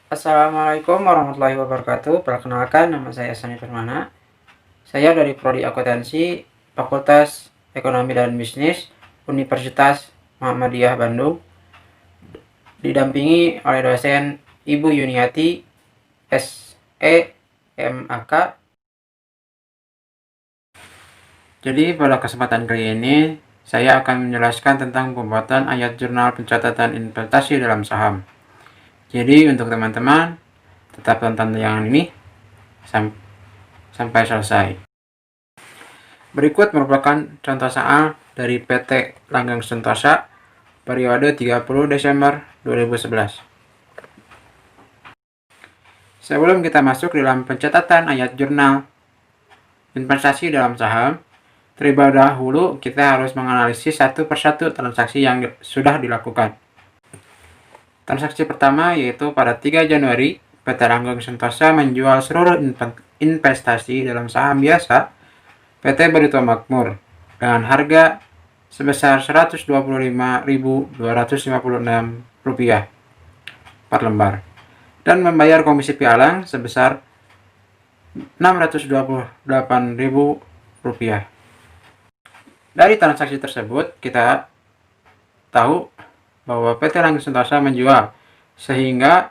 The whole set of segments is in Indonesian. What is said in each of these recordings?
Assalamualaikum warahmatullahi wabarakatuh. Perkenalkan, nama saya Sani Permana. Saya dari Prodi Akuntansi, Fakultas Ekonomi dan Bisnis, Universitas Muhammadiyah Bandung, didampingi oleh dosen Ibu Yuniati, SE, MAK. Jadi pada kesempatan kali ini, saya akan menjelaskan tentang pembuatan ayat jurnal pencatatan investasi dalam saham. Jadi untuk teman-teman, tetap tonton tayangan ini sampai selesai. Berikut merupakan contoh soal dari PT Langgeng Sentosa periode 30 Desember 2011. Sebelum kita masuk dalam pencatatan ayat jurnal investasi dalam saham, terlebih dahulu kita harus menganalisis satu persatu transaksi yang sudah dilakukan. Transaksi pertama yaitu pada 3 Januari, PT Langgeng Sentosa menjual seluruh investasi dalam saham biasa PT Barito Makmur dengan harga sebesar Rp125.256 per lembar dan membayar komisi pialang sebesar Rp628.000. Dari transaksi tersebut kita tahu bahwa PT Langgeng Sentosa menjual, sehingga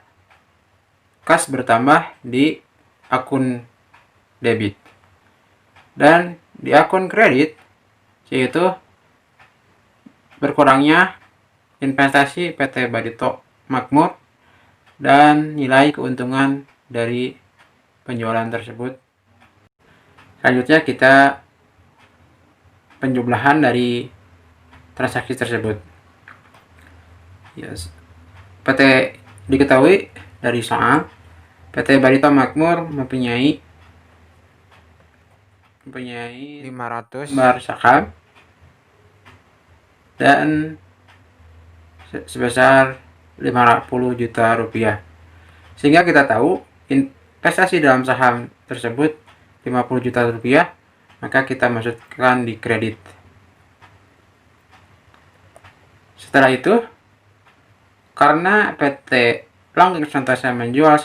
kas bertambah di akun debit. Dan di akun kredit yaitu berkurangnya investasi PT Barito Makmur dan nilai keuntungan dari penjualan tersebut. Selanjutnya kita penjumlahan dari transaksi tersebut. PT diketahui dari soal PT Barito Makmur mempunyai 500 lembar saham dan sebesar Rp50 juta, sehingga kita tahu investasi dalam saham tersebut Rp50 juta, maka kita masukkan di kredit. Setelah itu, karena PT Langgeng Sentosa menjual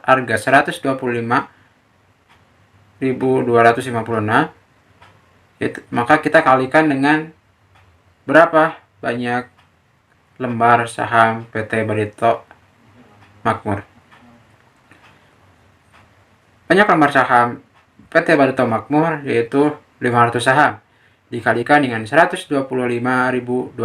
harga Rp125.256, maka kita kalikan dengan berapa banyak lembar saham PT Barito Makmur. Banyak lembar saham PT Barito Makmur yaitu 500 saham dikalikan dengan 125.256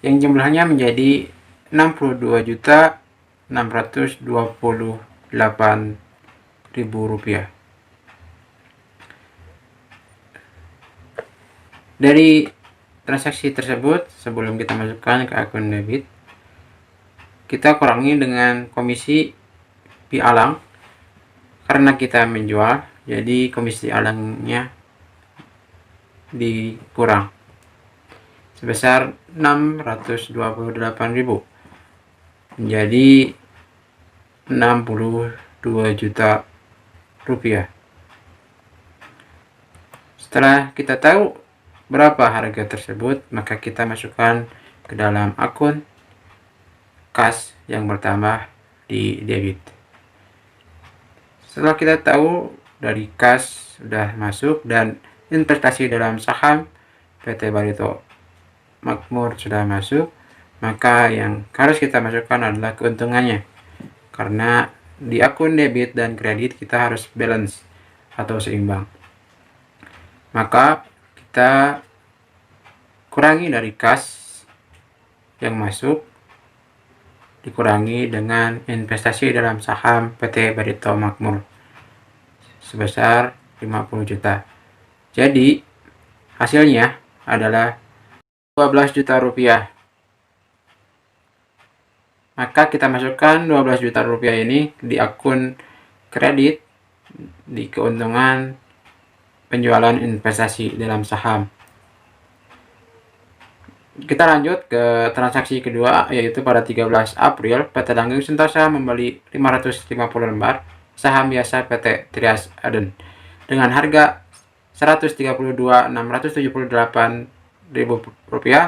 yang jumlahnya menjadi Rp62.628.000. Dari transaksi tersebut, sebelum kita masukkan ke akun debit, kita kurangi dengan komisi pialang. Karena kita menjual, jadi komisi alangnya dikurang sebesar Rp628.000 menjadi Rp62 juta. Setelah kita tahu berapa harga tersebut, maka kita masukkan ke dalam akun kas yang bertambah di debit. Setelah kita tahu dari kas sudah masuk dan investasi dalam saham PT Barito Makmur sudah masuk, maka yang harus kita masukkan adalah keuntungannya, karena di akun debit dan kredit kita harus balance atau seimbang. Maka kita kurangi dari kas yang masuk, dikurangi dengan investasi dalam saham PT Barito Makmur sebesar Rp50 juta. Jadi hasilnya adalah Rp12 juta. Maka kita masukkan Rp12 juta ini di akun kredit di keuntungan penjualan investasi dalam saham. Kita lanjut ke transaksi kedua, yaitu pada 13 April PT Langgeng Sentosa membeli 550 lembar saham biasa PT Trias Aden dengan harga Rp132.678.000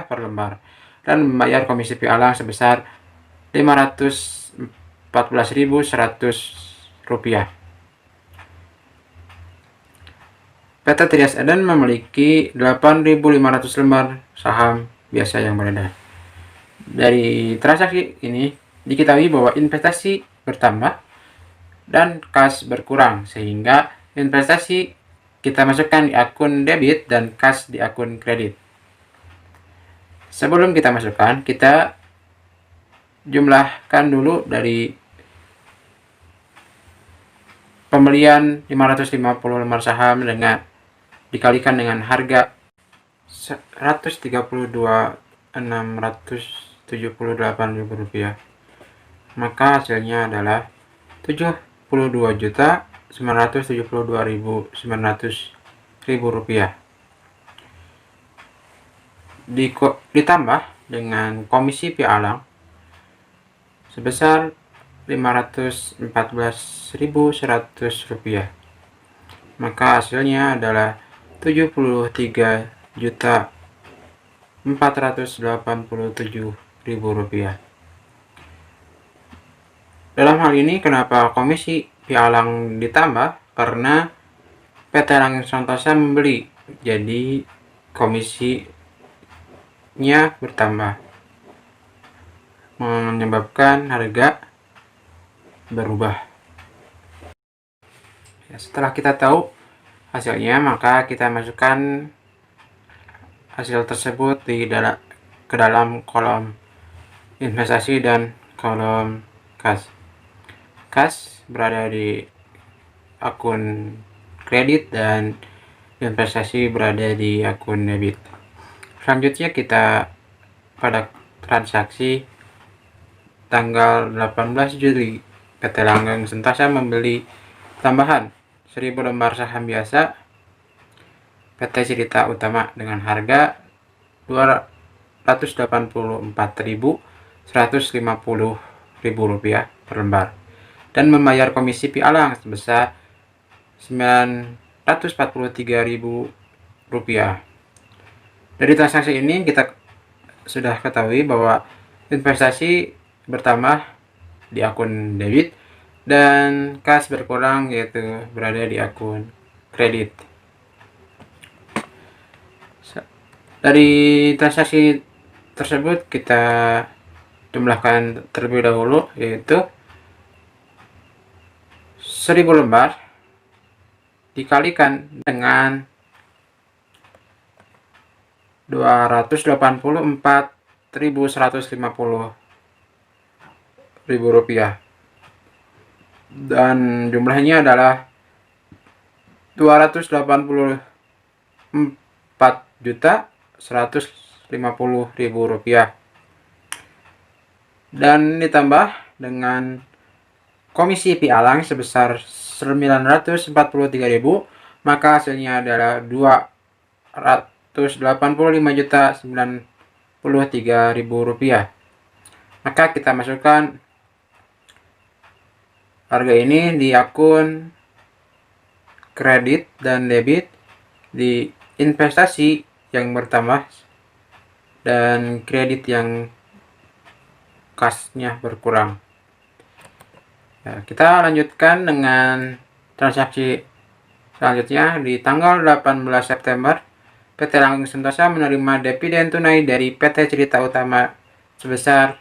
per lembar dan membayar komisi pialang sebesar Rp514.100. PT Trias Eden memiliki 8.500 lembar saham biasa yang beredar. Dari transaksi ini diketahui bahwa investasi bertambah dan kas berkurang, sehingga investasi kita masukkan di akun debit dan kas di akun kredit. Sebelum kita masukkan, kita jumlahkan dulu dari pembelian 550 lembar saham dikalikan dengan harga 132.678.000 rupiah, maka hasilnya adalah 72.972.900 rupiah. Ditambah dengan komisi pialang sebesar 514.100 rupiah, maka hasilnya adalah 73.487.000 rupiah. Dalam hal ini kenapa komisi pialang ditambah? Karena PT Langgeng Santosa membeli, jadi komisinya bertambah, menyebabkan harga berubah. Setelah kita tahu hasilnya, maka kita masukkan hasil tersebut ke dalam kolom investasi dan kolom kas. Kas berada di akun kredit dan investasi berada di akun debit. Selanjutnya kita pada transaksi tanggal 18 Juli, PT Langgeng Santosa membeli tambahan 1000 lembar saham biasa PT Cerita Utama dengan harga Rp284.150 per lembar dan membayar komisi pialang sebesar Rp943.000. Dari transaksi ini kita sudah ketahui bahwa investasi bertambah di akun debit dan kas berkurang, yaitu berada di akun kredit. Dari transaksi tersebut kita jumlahkan terlebih dahulu, yaitu 1000 lembar dikalikan dengan 284.150.000 rupiah, dan jumlahnya adalah 284.150.000 rupiah, dan ditambah dengan komisi pialang sebesar 943.000, maka hasilnya adalah 285.093.000 rupiah. Maka kita masukkan harga ini di akun kredit dan debit, di investasi yang bertambah dan kredit yang kasnya berkurang. Kita lanjutkan dengan transaksi selanjutnya. Di tanggal 18 September, PT Langgeng Santosa menerima dividen tunai dari PT Cerita Utama sebesar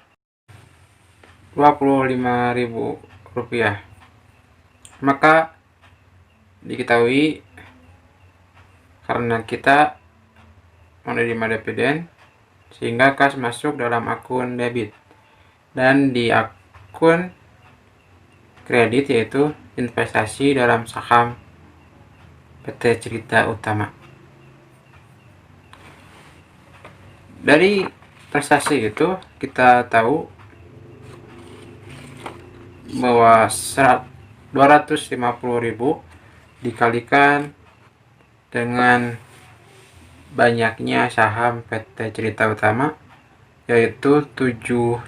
Rp25.000. Maka diketahui karena kita menerima dividen, sehingga kas masuk dalam akun debit, dan di akun kredit yaitu investasi dalam saham PT Cerita Utama. Dari transaksi itu kita tahu bahwa 250.000 dikalikan dengan banyaknya saham PT Cerita Utama, yaitu 7.000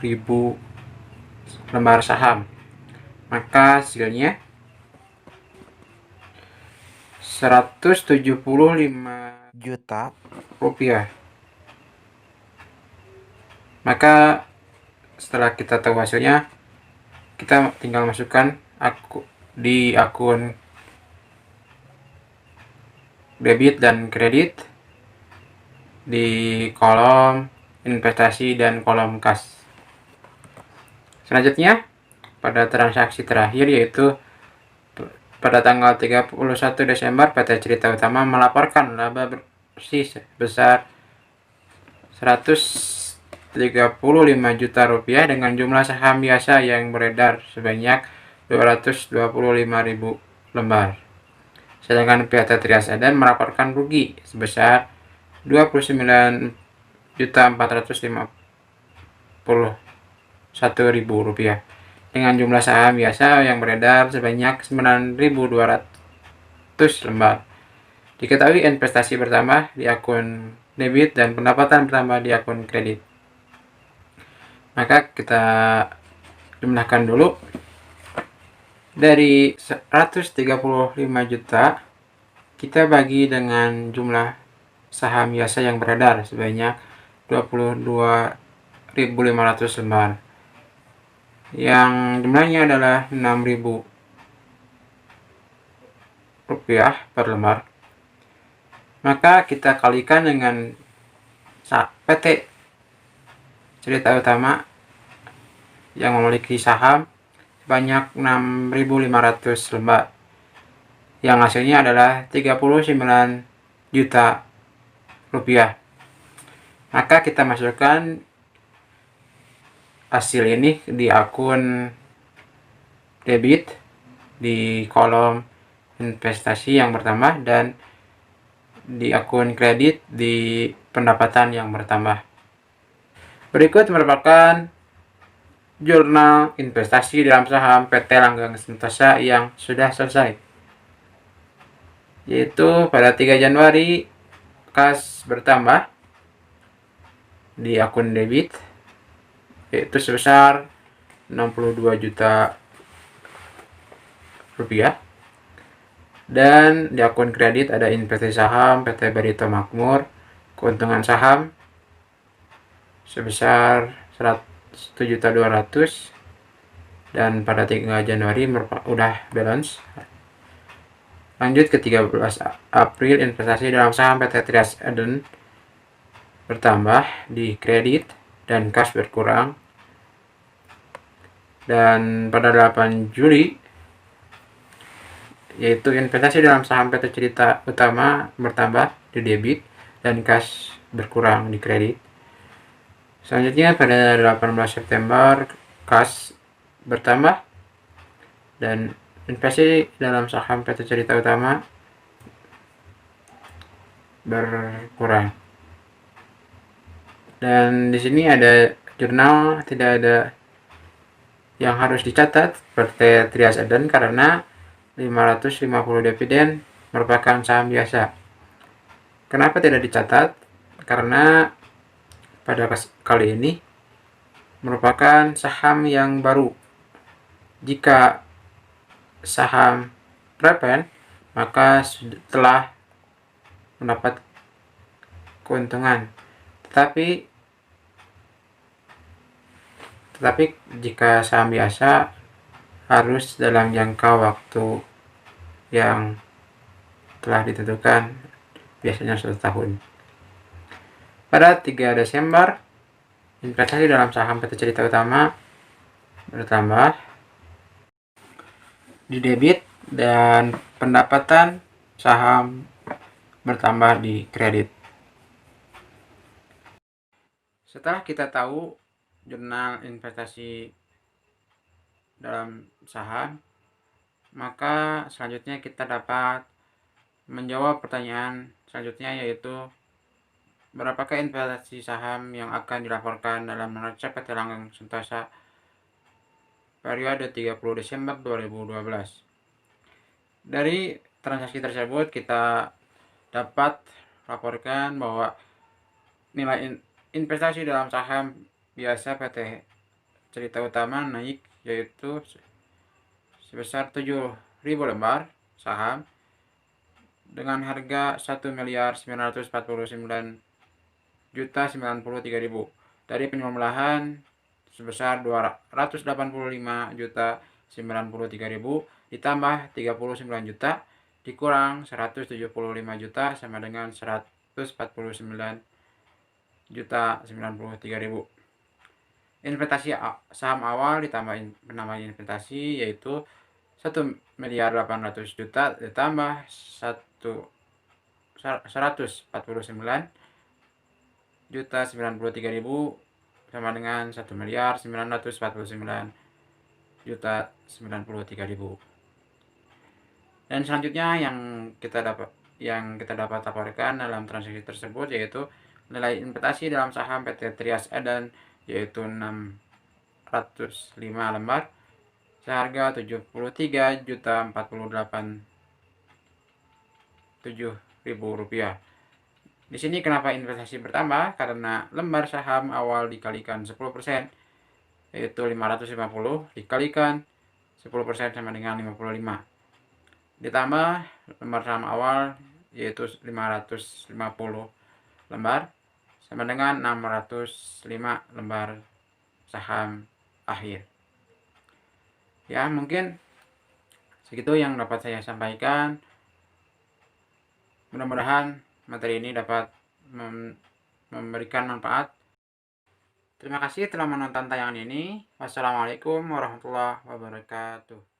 lembar saham, maka hasilnya 175 juta rupiah. Maka setelah kita tahu hasilnya, kita tinggal masukkan di akun debit dan kredit di kolom investasi dan kolom kas. Selanjutnya, pada transaksi terakhir yaitu pada tanggal 31 Desember PT Cerita Utama melaporkan laba bersih sebesar 135 juta rupiah dengan jumlah saham biasa yang beredar sebanyak 225.000 lembar. Sedangkan PT Trias Eden melaporkan rugi sebesar 29.451.000 rupiah dengan jumlah saham biasa yang beredar sebanyak 9.200 lembar. Diketahui investasi bertambah di akun debit dan pendapatan bertambah di akun kredit. Maka kita jumlahkan dulu. Dari 135 juta kita bagi dengan jumlah saham biasa yang beredar sebanyak 22.500 lembar, yang jumlahnya adalah 6.000 rupiah per lembar. Maka kita kalikan dengan PT Cerita Utama yang memiliki saham sebanyak 6.500 lembar, yang hasilnya adalah 39 juta rupiah. Maka kita masukkan hasil ini di akun debit di kolom investasi yang bertambah dan di akun kredit di pendapatan yang bertambah. Berikut merupakan jurnal investasi dalam saham PT Langgeng Sentosa yang sudah selesai, yaitu pada 3 Januari kas bertambah di akun debit yaitu sebesar 62 juta rupiah, dan di akun kredit ada investasi saham PT Barito Makmur, keuntungan saham sebesar 100.200.000, dan pada 3 Januari udah balance. Lanjut ke 13 April, investasi dalam saham PT Trias Eden bertambah di kredit dan kas berkurang. Dan pada 8 Juli yaitu investasi dalam saham PT Cerita Utama bertambah di debit dan kas berkurang di kredit. Selanjutnya pada 18 September kas bertambah dan investasi dalam saham PT Cerita Utama berkurang. Dan di sini ada jurnal, tidak ada yang harus dicatat PT Trias Eden karena 550 dividen merupakan saham biasa. Kenapa tidak dicatat? Karena pada kali ini merupakan saham yang baru. Jika saham prepen, maka telah mendapat keuntungan. Tetapi jika saham biasa harus dalam jangka waktu yang telah ditentukan, biasanya 1 tahun. Pada 3 Desember, investasi dalam saham PT Cerita Utama bertambah di debit dan pendapatan saham bertambah di kredit. Setelah kita tahu jurnal investasi dalam saham, maka selanjutnya kita dapat menjawab pertanyaan selanjutnya, yaitu berapakah investasi saham yang akan dilaporkan dalam neraca PT Langgeng Sentosa periode 30 Desember 2012. Dari transaksi tersebut kita dapat laporkan bahwa nilai investasi dalam saham biasa PT Cerita Utama naik, yaitu sebesar 7.000 lembar saham dengan harga 1.949.093.000 dari penjumlahan sebesar 285.093.000 ditambah 39 juta dikurang 175 juta sama dengan 149.093.000. Investasi saham awal ditambah penambahan investasi yaitu 1.800.000.000 ditambah 149.093.000 sama dengan 1.949.093.000. Dan selanjutnya yang kita dapat laporkan dalam transaksi tersebut yaitu nilai investasi dalam saham PT Trias Eden yaitu 605 lembar seharga Rp73.048.000. Di sini kenapa investasi bertambah? Karena lembar saham awal dikalikan 10% yaitu 550 dikalikan 10% sama dengan 55. Ditambah lembar saham awal yaitu 550 lembar sama dengan 605 lembar saham akhir. Ya, mungkin segitu yang dapat saya sampaikan. Mudah-mudahan materi ini dapat memberikan manfaat. Terima kasih telah menonton tayangan ini. Wassalamualaikum warahmatullahi wabarakatuh.